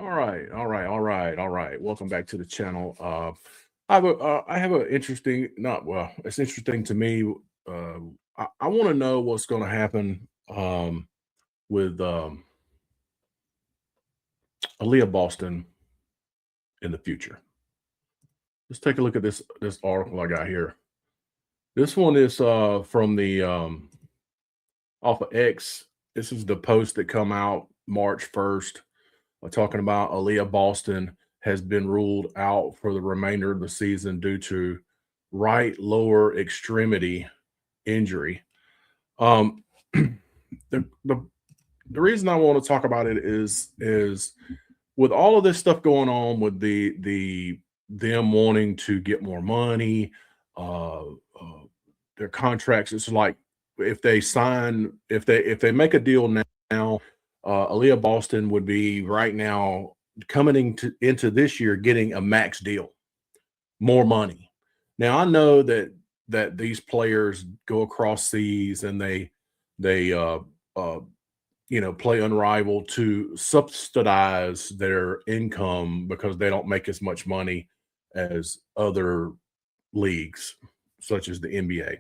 All right. Welcome back to the channel. I have an interesting, not well, it's interesting to me. Uh, I want to know what's going to happen with Aliyah Boston in the future. Let's take a look at this article I got here. This one is from the off of X. This is the post that come out March 1st, talking about Aliyah Boston has been ruled out for the remainder of the season due to right lower extremity injury. Um, the, the the reason I want to talk about it is with all of this stuff going on with the them wanting to get more money, their contracts. It's like if they make a deal now, Aaliyah Boston would be right now coming into this year getting a max deal, more money. Now I know that these players go across seas and they uh play Unrivaled to subsidize their income because they don't make as much money as other leagues such as the NBA.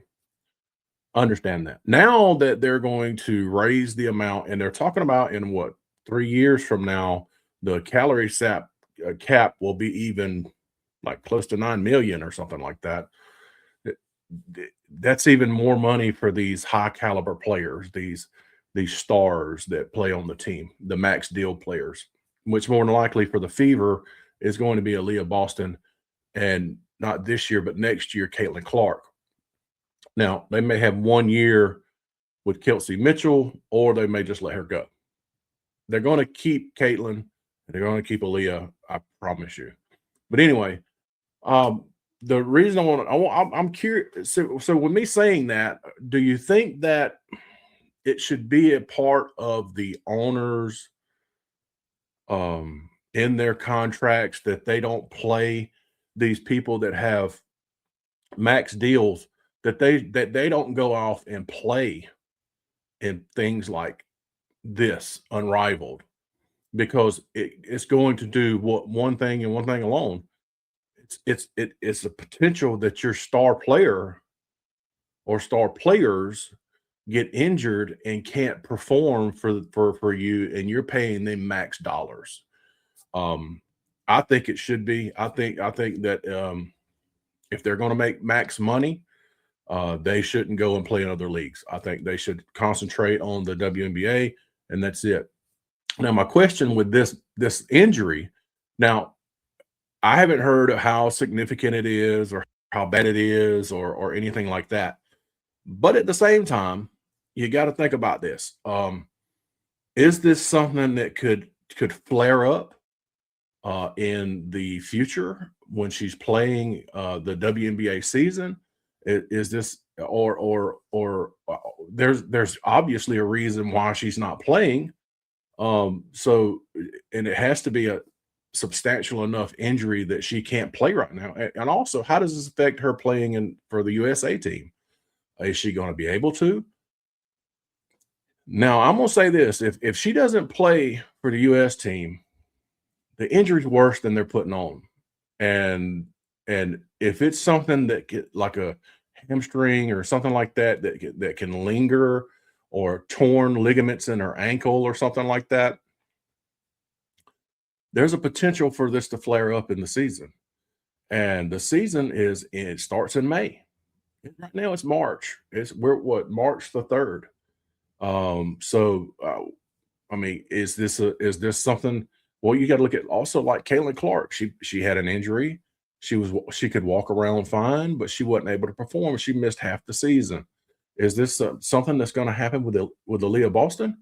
Understand that. Now that they're going to raise the amount, and they're talking about in what 3 years from now, the cap will be even like close to 9 million or something like that. th- that's even more money for these high caliber players, these stars that play on the team, the max deal players, which more than likely for the Fever is going to be Aaliyah Boston, and not this year, but next year, Caitlin Clark. Now they may have 1 year with Kelsey Mitchell, or they may just let her go. They're going to keep Caitlin, and they're going to keep Aaliyah. I promise you. But anyway, um, the reason I'm curious. So with me saying that, do you think that it should be a part of the owners in their contracts that they don't play these people that have max deals, that they don't go off and play in things like this Unrivaled, because it's going to do what one thing and one thing alone. It's a potential that your star player or star players get injured and can't perform for you, and you're paying them max dollars. Um, I think it should be. I think that if they're going to make max money, they shouldn't go and play in other leagues. I think they should concentrate on the WNBA, and that's it. Now, my question with this injury, now I haven't heard of how significant it is or how bad it is or anything like that. But at the same time, you got to think about this. Is this something that could flare up in the future when she's playing the WNBA season? Is this or there's obviously a reason why she's not playing. So and it has to be a substantial enough injury that she can't play right now. And also, how does this affect her playing in for the USA team? Is she going to be able to? Now, I'm gonna say this: if she doesn't play for the US team, the injury's worse than they're putting on. And if it's something that like a hamstring or something like that that can linger, or torn ligaments in her ankle or something like that, there's a potential for this to flare up in the season. And the season it starts in May. Right now it's March. We're what, March the 3rd. I mean, is this something? Well, you got to look at also like Caitlin Clark. She had an injury. She could walk around fine, but she wasn't able to perform. She missed half the season. Is this something that's going to happen with Aaliyah Boston?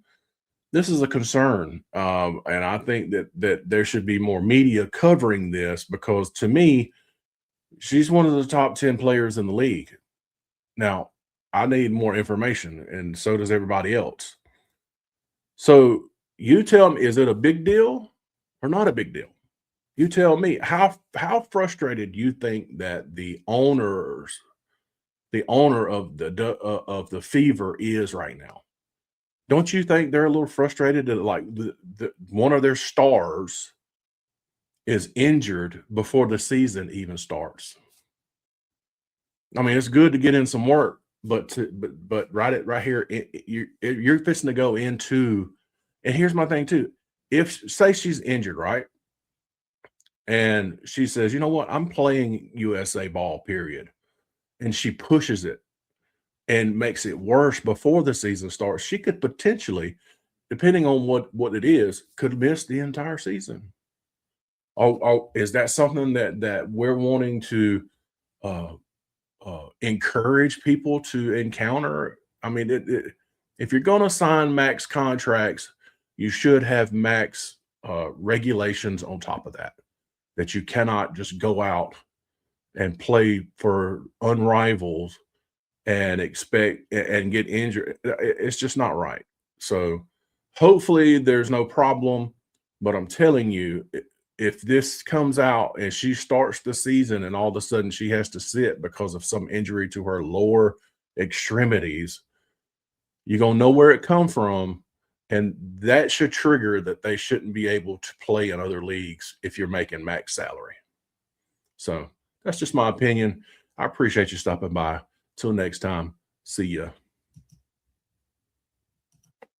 This is a concern, and I think that there should be more media covering this, because to me, she's one of the top 10 players in the league. Now, I need more information, and so does everybody else. So you tell me, is it a big deal or not a big deal? You tell me how frustrated you think that the owner of the Fever is right now. Don't you think they're a little frustrated that like the one of their stars is injured before the season even starts. I mean, it's good to get in some work, but right here, you're fixing to go into. And here's my thing too: if say she's injured, right, and she says, you know what, I'm playing USA ball, period, and she pushes it and makes it worse before the season starts, she could potentially, depending on what it is, could miss the entire season. Oh, is that something that we're wanting to uh, encourage people to encounter? I mean, if you're going to sign max contracts, you should have max regulations on top of that. That you cannot just go out and play for unrivaled and expect and get injured. It's just not right. So hopefully there's no problem. But I'm telling you, if this comes out and she starts the season and all of a sudden she has to sit because of some injury to her lower extremities, you're gonna know where it come from. And that should trigger that they shouldn't be able to play in other leagues if you're making max salary. So that's just my opinion. I appreciate you stopping by. Till next time, see ya.